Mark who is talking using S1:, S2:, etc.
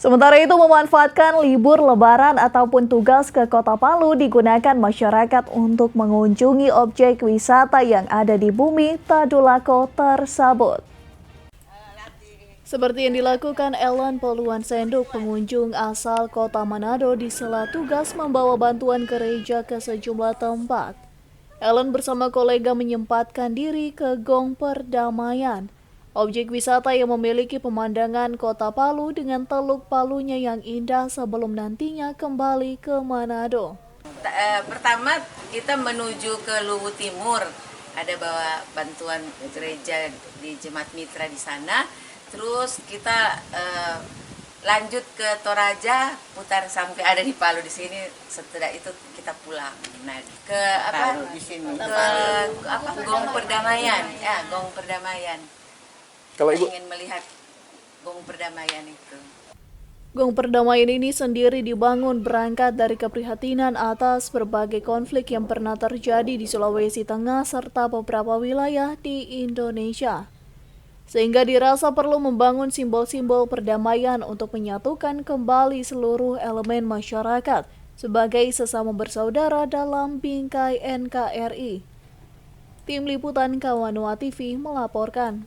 S1: Sementara itu, memanfaatkan libur lebaran ataupun tugas ke Kota Palu digunakan masyarakat untuk mengunjungi objek wisata yang ada di bumi Tadulako tersebut. Seperti yang dilakukan Ellen Poluan Senduk, pengunjung asal Kota Manado di sela tugas membawa bantuan gereja ke sejumlah tempat. Ellen bersama kolega menyempatkan diri ke Gong Perdamaian, objek wisata yang memiliki pemandangan Kota Palu dengan Teluk Palunya yang indah sebelum nantinya kembali ke Manado.
S2: Pertama kita menuju ke Luwu Timur, ada bawa bantuan gereja di Jemaat Mitra di sana. Terus kita lanjut ke Toraja, putar sampai ada di Palu di sini. Setelah itu kita pulang. Nah, ke apa? Di sini. Ke Gong Perdamaian, ya Gong Perdamaian. Kalau Ibu ingin melihat Gong Perdamaian itu.
S1: Gong Perdamaian ini sendiri dibangun berangkat dari keprihatinan atas berbagai konflik yang pernah terjadi di Sulawesi Tengah serta beberapa wilayah di Indonesia. Sehingga dirasa perlu membangun simbol-simbol perdamaian untuk menyatukan kembali seluruh elemen masyarakat sebagai sesama bersaudara dalam bingkai NKRI. Tim Liputan Kawanua TV melaporkan.